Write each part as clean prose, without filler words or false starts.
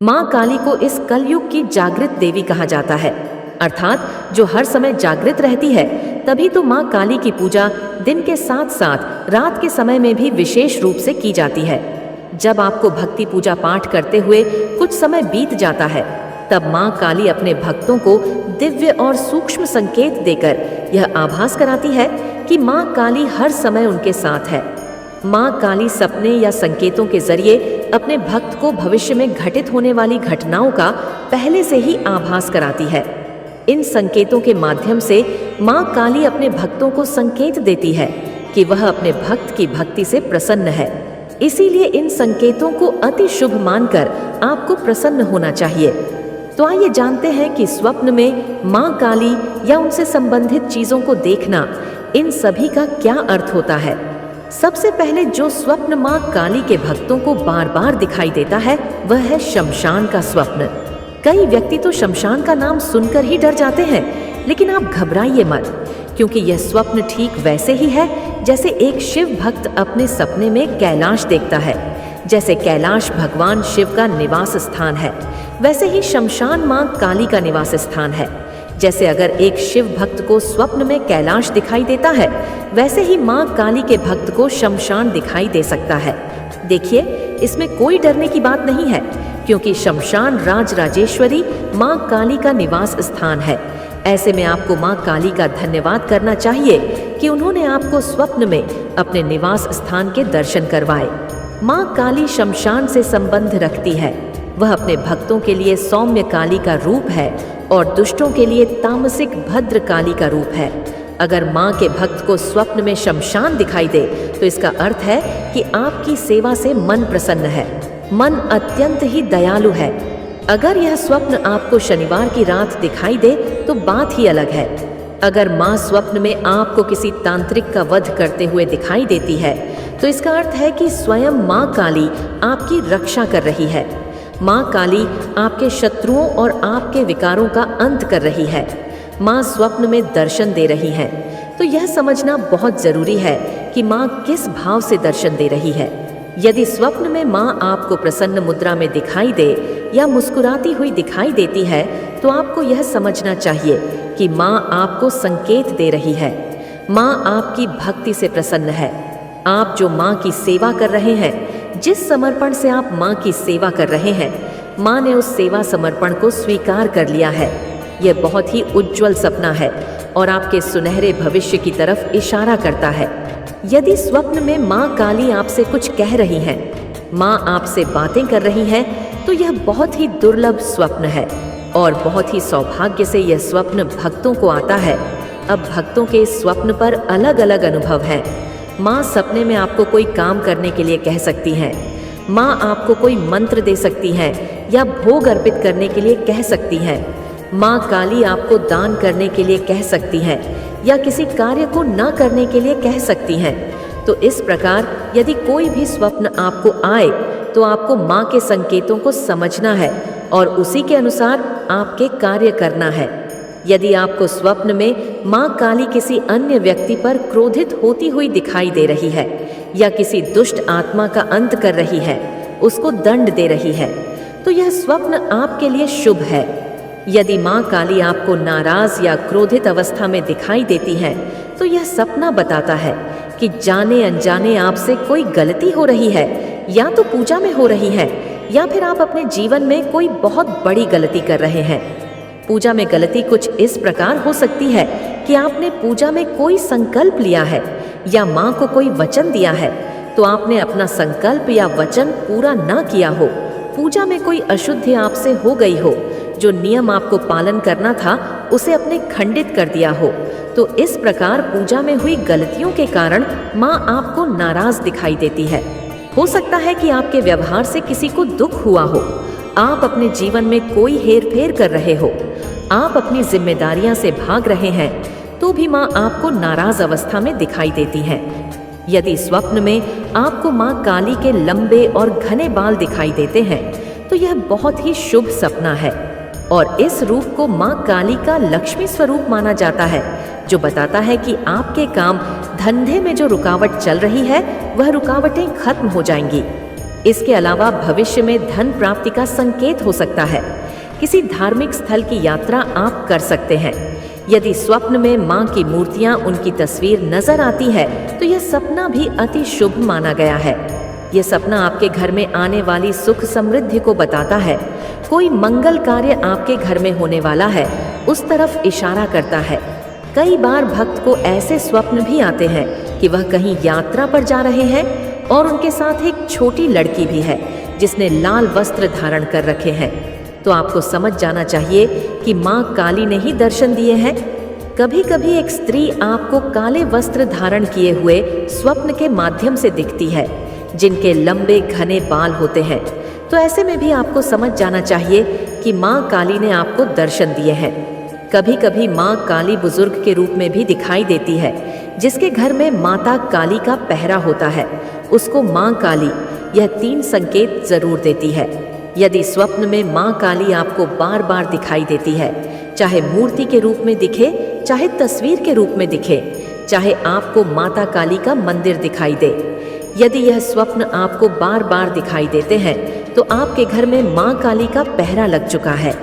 माँ काली को इस कलयुग की जागृत देवी कहा जाता है, अर्थात जो हर समय जागृत रहती है। तभी तो माँ काली की पूजा दिन के साथ साथ रात के समय में भी विशेष रूप से की जाती है। जब आपको भक्ति पूजा पाठ करते हुए कुछ समय बीत जाता है, तब माँ काली अपने भक्तों को दिव्य और सूक्ष्म संकेत देकर यह आभास कराती है कि माँ काली हर समय उनके साथ है। माँ काली सपने या संकेतों के जरिए अपने भक्त को भविष्य में घटित होने वाली घटनाओं का पहले से ही आभास कराती है। इन संकेतों के माध्यम से माँ काली अपने भक्तों को संकेत देती है कि वह अपने भक्त की भक्ति से प्रसन्न है। इसीलिए इन संकेतों को अति शुभ मानकर आपको प्रसन्न होना चाहिए। तो आइए जानते हैं कि स्वप्न में माँ काली या उनसे संबंधित चीजों को देखना, इन सभी का क्या अर्थ होता है। सबसे पहले जो स्वप्न माँ काली के भक्तों को बार बार दिखाई देता है, वह है शमशान का स्वप्न। कई व्यक्ति तो शमशान का नाम सुनकर ही डर जाते हैं, लेकिन आप घबराइए मत, क्योंकि यह स्वप्न ठीक वैसे ही है जैसे एक शिव भक्त अपने सपने में कैलाश देखता है। जैसे कैलाश भगवान शिव का निवास स्थान है, वैसे ही शमशान माँ काली का निवास स्थान है। जैसे अगर एक शिव भक्त को स्वप्न में कैलाश दिखाई देता है, वैसे ही माँ काली के भक्त को शमशान दिखाई दे सकता है। देखिए, इसमें कोई डरने की बात नहीं है, क्योंकि शमशान राजराजेश्वरी माँ काली का निवास स्थान है। ऐसे में आपको माँ काली का धन्यवाद करना चाहिए कि उन्होंने आपको स्वप्न में अपने निवास स्थान के दर्शन करवाए। माँ काली शमशान से संबंध रखती है। वह अपने भक्तों के लिए सौम्य काली का रूप है और दुष्टों के लिए तामसिक भद्र काली का रूप है। अगर माँ के भक्त को स्वप्न में शमशान दिखाई दे, तो इसका अर्थ है कि आपकी सेवा से मन प्रसन्न है, मन अत्यंत ही दयालु है। अगर यह स्वप्न आपको शनिवार की रात दिखाई दे, तो बात ही अलग है। अगर माँ स्वप्न में आपको किसी तांत्रिक का वध करते हुए दिखाई देती है, तो इसका अर्थ है कि स्वयं माँ काली आपकी रक्षा कर रही है। माँ काली आपके शत्रुओं और आपके विकारों का अंत कर रही है। माँ स्वप्न में दर्शन दे रही है, तो यह समझना बहुत जरूरी है कि माँ किस भाव से दर्शन दे रही है। यदि स्वप्न में माँ आपको प्रसन्न मुद्रा में दिखाई दे या मुस्कुराती हुई दिखाई देती है, तो आपको यह समझना चाहिए कि माँ आपको संकेत दे रही है। माँ आपकी भक्ति से प्रसन्न है। आप जो माँ की सेवा कर रहे हैं, जिस समर्पण से आप माँ की सेवा कर रहे हैं, माँ ने उस सेवा समर्पण को स्वीकार कर लिया है। यह बहुत ही उज्जवल सपना है और आपके सुनहरे भविष्य की तरफ इशारा करता है। यदि स्वप्न में माँ काली आपसे कुछ कह रही हैं, माँ आपसे बातें कर रही हैं, तो यह बहुत ही दुर्लभ स्वप्न है और बहुत ही सौभाग्य से यह स्वप्न भक्तों को आता है। अब भक्तों के इस स्वप्न पर अलग अलग अनुभव हैं। माँ सपने में आपको कोई काम करने के लिए कह सकती हैं। माँ आपको कोई मंत्र दे सकती हैं या भोग अर्पित करने के लिए कह सकती हैं। माँ काली आपको दान करने के लिए कह सकती हैं या किसी कार्य को न करने के लिए कह सकती हैं। तो इस प्रकार यदि कोई भी स्वप्न आपको आए, तो आपको माँ के संकेतों को समझना है और उसी के अनुसार आपके कार्य करना है। यदि आपको स्वप्न में माँ काली किसी अन्य व्यक्ति पर क्रोधित होती हुई दिखाई दे रही है या किसी दुष्ट आत्मा का अंत कर रही है, उसको दंड दे रही है, तो यह स्वप्न आपके लिए शुभ है। यदि माँ काली आपको नाराज या क्रोधित अवस्था में दिखाई देती है, तो यह सपना बताता है कि जाने अनजाने आपसे कोई गलती हो रही है, या तो पूजा में हो रही है या फिर आप अपने जीवन में कोई बहुत बड़ी गलती कर रहे हैं। पूजा में गलती कुछ इस प्रकार हो सकती है कि आपने पूजा में कोई संकल्प लिया है या माँ को कोई वचन दिया है, तो आपने अपना संकल्प या वचन पूरा न किया हो। पूजा में कोई अशुद्धि आपसे हो गई हो, जो नियम आपको पालन करना था उसे अपने खंडित कर दिया हो। तो इस प्रकार पूजा में हुई गलतियों के कारण माँ आपको नाराज दिखाई देती है। हो सकता है कि आपके व्यवहार से किसी को दुख हुआ हो, आप अपने जीवन में कोई हेरफेर कर रहे हो, आप अपनी जिम्मेदारियां से भाग रहे हैं, तो भी माँ आपको नाराज अवस्था में दिखाई देती है। यदि स्वप्न में आपको माँ काली के लंबे और घने बाल दिखाई देते हैं, तो यह बहुत ही शुभ सपना है और इस रूप को माँ काली का लक्ष्मी स्वरूप माना जाता है, जो बताता है कि आपके काम धंधे में जो रुकावट चल रही है, वह रुकावटें खत्म हो जाएंगी। इसके अलावा भविष्य में धन प्राप्ति का संकेत हो सकता है। किसी धार्मिक स्थल की यात्रा आप कर सकते हैं। यदि स्वप्न में मां की मूर्तियां, उनकी तस्वीर नजर आती है तो यह सपना भी अति शुभ माना गया है। यह सपना आपके घर में आने वाली सुख समृद्धि को बताता है। कोई मंगल कार्य आपके घर में होने वाला है, उस तरफ इशारा करता है। कई बार भक्त को ऐसे स्वप्न भी आते हैं कि वह कहीं यात्रा पर जा रहे हैं और उनके साथ एक छोटी लड़की भी है जिसने लाल वस्त्र धारण कर रखे हैं। तो आपको समझ जाना चाहिए कि मां काली ने ही दर्शन दिए हैं। कभी कभी एक स्त्री आपको काले वस्त्र धारण किए हुए स्वप्न के माध्यम से दिखती है, जिनके लंबे घने बाल होते हैं। तो ऐसे में भी आपको समझ जाना चाहिए कि मां काली ने आपको दर्शन दिए हैं। कभी कभी मां काली बुजुर्ग के रूप में भी दिखाई देती है। जिसके घर में माता काली का पहरा होता है उसको मां काली यह 3 संकेत जरूर देती है। यदि स्वप्न में मां काली आपको बार बार दिखाई देती है, चाहे मूर्ति के रूप में दिखे, चाहे तस्वीर के रूप में दिखे, चाहे आपको माता काली का मंदिर दिखाई दे, यदि यह स्वप्न आपको बार बार दिखाई देते हैं तो आपके घर में मां काली का पहरा लग चुका है।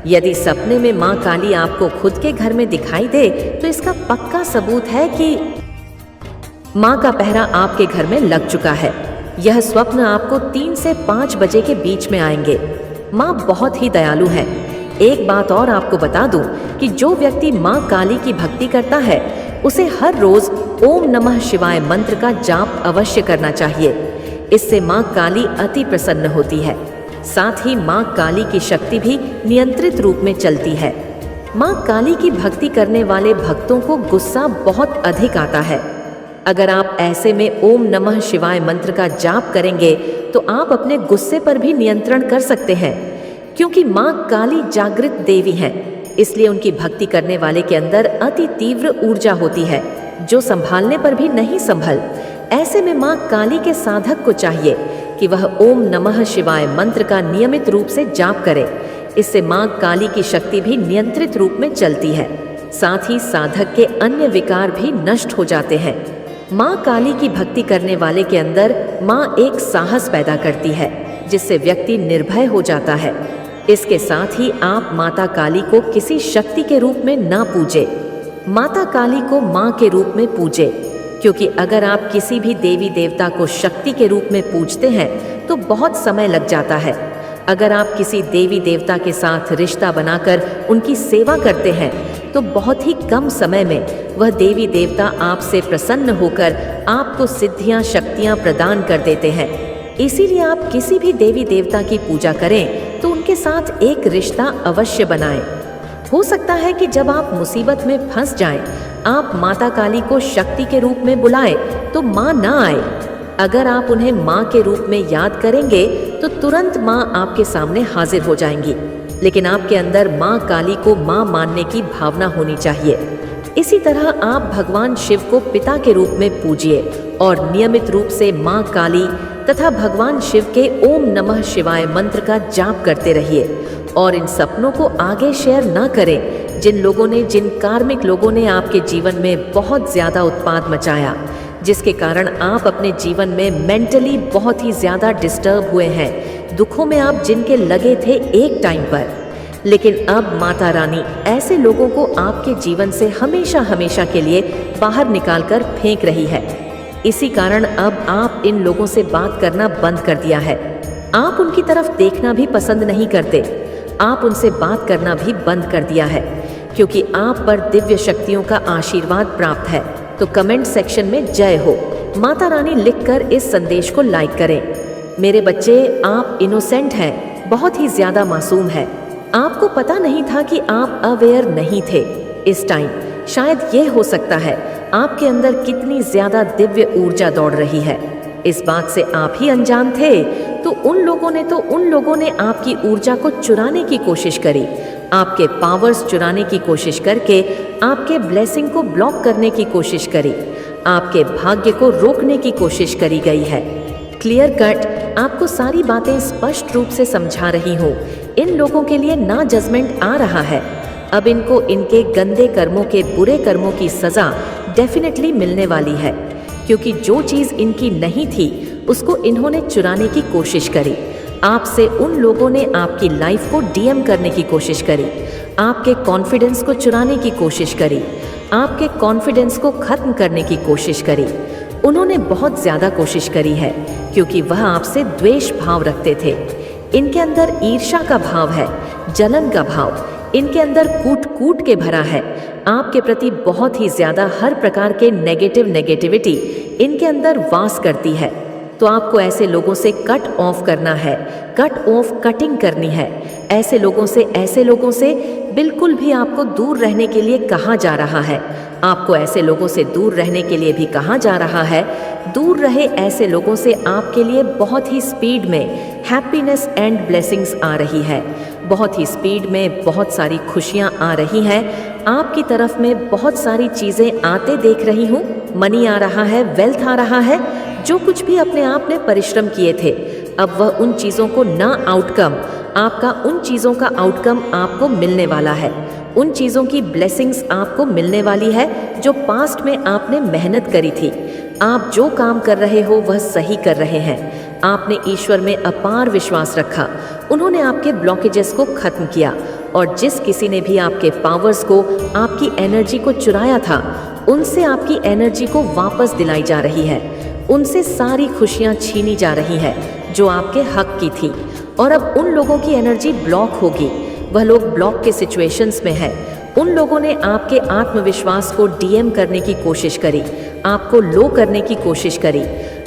यदि सपने में मां काली आपको खुद के घर में दिखाई दे तो इसका पक्का सबूत है कि मां का पहरा आपके घर में लग चुका है। यह स्वप्न आपको 3 से 5 बजे के बीच में आएंगे। मां बहुत ही दयालु है। एक बात और आपको बता दूं कि जो व्यक्ति मां काली की भक्ति करता है उसे हर रोज ओम नमः शिवाय मंत्र का जाप अवश्य करना चाहिए। इससे मां काली अति प्रसन्न होती है। साथ ही मां काली की शक्ति भी नियंत्रित रूप में चलती है। मां काली की भक्ति करने वाले भक्तों को गुस्सा बहुत अधिक आता है। अगर आप ऐसे में ओम नमः शिवाय मंत्र का जाप करेंगे तो आप अपने गुस्से पर भी नियंत्रण कर सकते हैं। क्योंकि मां काली जागृत देवी हैं, इसलिए उनकी भक्ति करने वाले के अंदर अति तीव्र ऊर्जा होती है जो संभालने पर भी नहीं संभल। ऐसे में मां काली के साधक को चाहिए कि वह ओम नमः शिवाय मंत्र का नियमित रूप से जाप करे। इससे मां काली की शक्ति भी नियंत्रित रूप में चलती है। साथ ही साधक के अन्य विकार भी नष्ट हो जाते हैं। मां काली की भक्ति करने वाले के अंदर मां एक साहस पैदा करती है जिससे व्यक्ति निर्भय हो जाता है। इसके साथ ही आप माता काली को किसी शक्ति के रूप में ना पूजे, माता काली को मां के रूप में पूजे। क्योंकि अगर आप किसी भी देवी देवता को शक्ति के रूप में पूजते हैं तो बहुत समय लग जाता है। अगर आप किसी देवी देवता के साथ रिश्ता बनाकर उनकी सेवा करते हैं तो बहुत ही कम समय में वह देवी देवता आपसे प्रसन्न होकर आपको सिद्धियां शक्तियां प्रदान कर देते हैं। इसीलिए आप किसी भी देवी देवता की पूजा करें तो उनके साथ एक रिश्ता अवश्य बनाएं। हो सकता है कि जब आप मुसीबत में फंस जाएं, आप माता काली को शक्ति के रूप में बुलाएं तो मां ना आए। अगर आप उन्हें मां के रूप में याद करेंगे तो तुरंत मां आपके सामने हाजिर हो जाएंगी। लेकिन आपके अंदर मां काली को मां मानने की भावना होनी चाहिए। इसी तरह आप भगवान शिव को पिता के रूप में पूजिए और नियमित रूप से मां काली तथा भगवान शिव के ओम नमः शिवाय मंत्र का जाप करते रहिए। और इन सपनों को आगे शेयर न करें जिन कार्मिक लोगों ने आपके जीवन में बहुत ज्यादा उत्पात मचाया, जिसके कारण आप अपने जीवन में मेंटली बहुत ही ज्यादा डिस्टर्ब हुए हैं। दुखों में आप जिनके लगे थे एक टाइम पर, लेकिन अब माता रानी ऐसे लोगों को आपके जीवन से हमेशा हमेशा के लिए बाहर निकालकर फेंक रही है। इसी कारण अब आप इन लोगों से बात करना बंद कर दिया है। आप उनकी तरफ देखना भी पसंद नहीं करते। आप उनसे बात करना भी बंद कर दिया है क्योंकि आप पर दिव्य शक्तियों का आशीर्वाद प्राप्त है। तो कमेंट सेक्शन में जय हो माता रानी लिखकर इस संदेश को लाइक करें। मेरे बच्चे, आप इनोसेंट हैं, बहुत ही ज्यादा मासूम है। आपको पता नहीं था कि आप अवेयर नहीं थे इस टाइम। शायद ये हो सकता है आपके अंदर कितनी ज्यादा दिव्य ऊर्जा दौड़ रही है। इस बात से आप ही अनजान थे। तो उन लोगों ने आपकी ऊर्जा को चुराने की कोशिश करी, आपके पावर्स चुराने की कोशिश करके आपके ब्लेसिंग को ब्लॉक करने की कोशिश करी, आपके भाग्य को रोकने की कोशिश करी गई है। क्लियर कट आपको सारी बातें स्पष्ट रूप से समझा रही हूँ। इन लोगों के लिए ना जजमेंट आ रहा है। अब इनको इनके गंदे कर्मों के बुरे कर्मों की सजा डेफिनेटली मिलने वाली है। क्योंकि जो चीज़ इनकी नहीं थी उसको इन्होंने चुराने की कोशिश करी। आपसे उन लोगों ने आपकी लाइफ को डीएम करने की कोशिश करी, आपके कॉन्फिडेंस को चुराने की कोशिश करी, आपके कॉन्फिडेंस को खत्म करने की कोशिश करी। उन्होंने बहुत ज़्यादा कोशिश करी है क्योंकि वह आपसे द्वेष भाव रखते थे। इनके अंदर ईर्ष्या का भाव है, जलन का भाव इनके अंदर कूट कूट के भरा है। आपके प्रति बहुत ही ज़्यादा हर प्रकार के नेगेटिविटी इनके अंदर वास करती है। तो आपको ऐसे लोगों से कट ऑफ करना है, कटिंग करनी है। ऐसे लोगों से बिल्कुल भी आपको दूर रहने के लिए कहा जा रहा है। आपको ऐसे लोगों से दूर रहने के लिए भी कहा जा रहा है। दूर रहे ऐसे लोगों से, आपके लिए बहुत ही स्पीड में हैप्पीनेस एंड ब्लेसिंग्स आ रही है। बहुत ही स्पीड में बहुत सारी खुशियाँ आ रही हैं। आपकी तरफ में बहुत सारी चीज़ें आते देख रही हूँ। मनी आ रहा है, वेल्थ आ रहा है। जो कुछ भी अपने आप ने परिश्रम किए थे, अब वह उन चीज़ों को उन चीज़ों का आउटकम आपको मिलने वाला है। उन चीज़ों की ब्लेसिंग्स आपको मिलने वाली है जो पास्ट में आपने मेहनत करी थी। आप जो काम कर रहे हो वह सही कर रहे हैं। आपने ईश्वर में अपार विश्वास रखा। उन्होंने आपके ब्लॉकेजेस को खत्म किया और जिस किसी ने भी आपके पावर्स को, आपकी एनर्जी को चुराया था, उनसे आपकी एनर्जी को वापस दिलाई जा रही है। उनसे सारी खुशियाँ छीनी जा रही है जो आपके हक की थी। और अब उन लोगों की एनर्जी ब्लॉक होगी। वह लोग ब्लॉक के सिचुएशंस में है। उन लोगों ने आपके आत्मविश्वास को डीएम करने की कोशिश करी, आपको लो करने की कोशिश करी।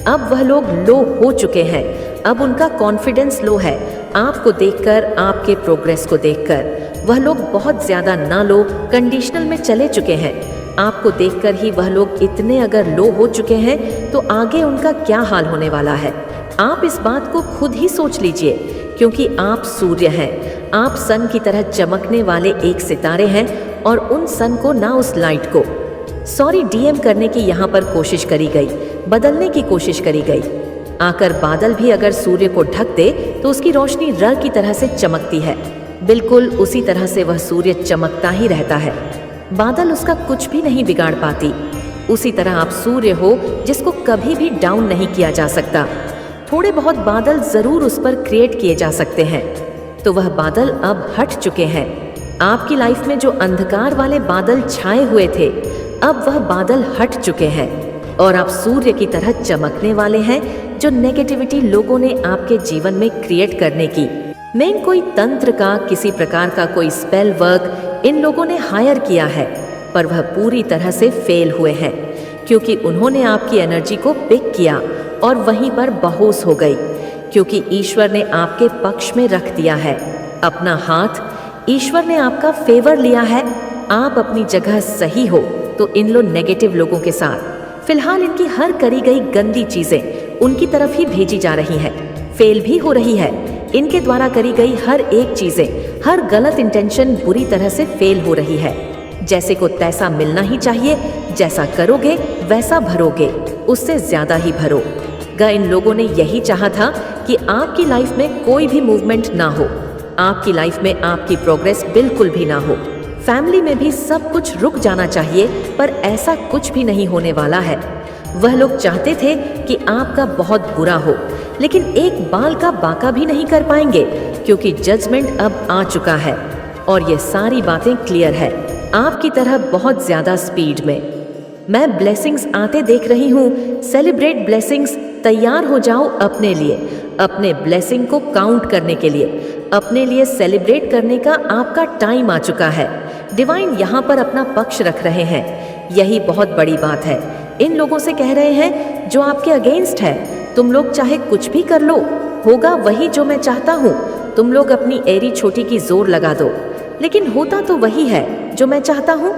अब वह लोग लो हो चुके हैं। अब उनका कॉन्फिडेंस लो है। आपको देखकर, आपके प्रोग्रेस को देखकर वह लोग बहुत ज़्यादा ना लो कंडीशनल में चले चुके हैं। आपको देखकर ही वह लोग इतने अगर लो हो चुके हैं तो आगे उनका क्या हाल होने वाला है। आप इस बात को खुद ही सोच लीजिए, क्योंकि आप सूर्य हैं। आप सन की तरह चमकने वाले एक सितारे हैं और उन सन को ना उस लाइट को डीएम करने की यहाँ पर कोशिश करी गई, बदलने की कोशिश करी गई। आकर बादल भी अगर सूर्य को ढक दे तो उसकी रोशनी र की तरह से चमकती है। बिल्कुल उसी तरह से वह सूर्य चमकता ही रहता है। बादल उसका कुछ भी नहीं बिगाड़ पाती। उसी तरह आप सूर्य हो जिसको कभी भी डाउन नहीं किया जा सकता। थोड़े बहुत बादल जरूर उस पर क्रिएट किए जा सकते हैं, तो वह बादल अब हट चुके हैं। आपकी लाइफ में जो अंधकार वाले बादल छाए हुए थे, अब वह बादल हट चुके हैं और आप सूर्य की तरह चमकने वाले हैं। जो नेगेटिविटी लोगों ने आपके जीवन में क्रिएट करने की, मेन कोई तंत्र का, किसी प्रकार का कोई स्पेल वर्क इन लोगों ने हायर किया है, पर वह पूरी तरह से फेल हुए हैं, क्योंकि उन्होंने आपकी एनर्जी को पिक किया और वहीं पर बेहोश हो गई। क्योंकि ईश्वर ने आपके पक्ष में रख दिया है अपना हाथ। ईश्वर ने आपका फेवर लिया है। आप अपनी जगह सही हो तो इन नेगेटिव लोगों के साथ फिलहाल इनकी हर करी गई गंदी चीजें उनकी तरफ ही भेजी जा रही हैं, फेल भी हो रही है। इनके द्वारा करी गई हर एक चीजें, हर गलत इंटेंशन बुरी तरह से फेल हो रही है। जैसे को तैसा मिलना ही चाहिए, जैसा करोगे वैसा भरोगे, उससे ज्यादा ही भरो। इन लोगों ने यही चाहा था कि आपकी लाइफ में कोई भी मूवमेंट ना हो, आपकी लाइफ में आपकी प्रोग्रेस बिल्कुल भी ना हो। फैमिली में भी सब कुछ रुक जाना चाहिए, पर ऐसा कुछ भी नहीं होने वाला है। वह लोग चाहते थे कि आपका बहुत बुरा हो, लेकिन एक बाल का बाका भी नहीं कर पाएंगे, क्योंकि जजमेंट अब आ चुका है और ये सारी बातें क्लियर है आपकी तरह बहुत ज्यादा स्पीड में। मैं ब्लेसिंग्स आते देख रही हूँ। Celebrate blessings. तैयार हो जाओ अपने लिए, अपने ब्लेसिंग को काउंट करने के लिए, अपने लिए सेलिब्रेट करने का आपका टाइम आ चुका है। डिवाइन यहाँ पर अपना पक्ष रख रहे हैं। यही बहुत बड़ी बात है। इन लोगों से कह रहे हैं जो आपके अगेंस्ट है, तुम लोग चाहे कुछ भी कर लो, होगा वही जो मैं चाहता हूँ। तुम लोग अपनी एरी छोटी की जोर लगा दो, लेकिन होता तो वही है जो मैं चाहता हूँ।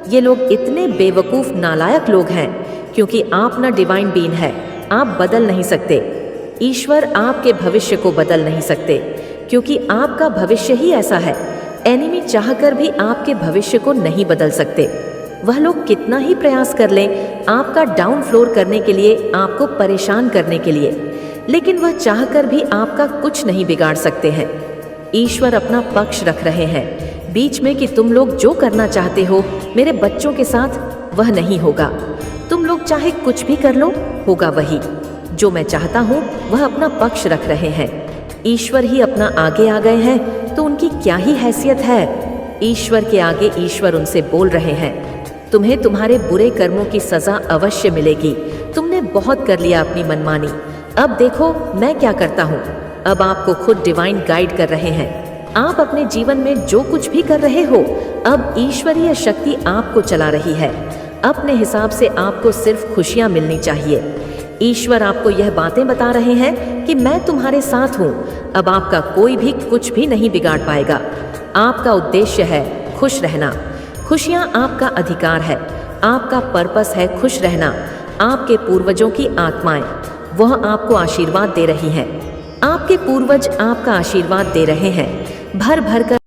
ये लोग इतने बेवकूफ़ नालायक लोग हैं, क्योंकि आप ना डिवाइन बीन है, आप बदल नहीं सकते। ईश्वर आपके भविष्य को बदल नहीं सकते, क्योंकि आपका भविष्य ही ऐसा है। एनिमी चाहकर भी आपके भविष्य को नहीं बदल सकते। वह लोग कितना ही प्रयास कर लें आपका डाउन फ्लोर करने के लिए, आपको परेशान करने के लिए, लेकिन वह चाहकर भी आपका कुछ नहीं बिगाड़ सकते हैं। ईश्वर अपना पक्ष रख रहे हैं बीच में कि तुम लोग जो करना चाहते हो मेरे बच्चों के साथ, वह नहीं होगा। तुम लोग चाहे कुछ भी कर लो, होगा वही। जो मैं चाहता हूँ वह अपना पक्ष रख रहे हैं। ईश्वर ही अपना आगे आ गए हैं तो उनकी क्या ही हैसियत है। ईश्वर के आगे ईश्वर उनसे बोल रहे हैं, तुम्हें तुम्हारे बुरे कर्मों की सजा अवश्य मिलेगी। तुमने बहुत कर लिया अपनी मनमानी, अब देखो मैं क्या करता हूँ। अब आपको खुद डिवाइन गाइड कर रहे हैं। आप अपने जीवन में जो कुछ भी कर रहे हो, अब ईश्वरीय शक्ति आपको चला रही है। अपने हिसाब से आपको सिर्फ खुशियाँ मिलनी चाहिए। ईश्वर आपको यह बातें बता रहे हैं कि मैं तुम्हारे साथ हूँ। अब आपका कोई भी कुछ भी नहीं बिगाड़ पाएगा। आपका उद्देश्य है खुश रहना। खुशियाँ आपका अधिकार है। आपका पर्पस है खुश रहना। आपके पूर्वजों की आत्माएं वह आपको आशीर्वाद दे रही हैं। आपके पूर्वज आपका आशीर्वाद दे रहे हैं। भर भर कर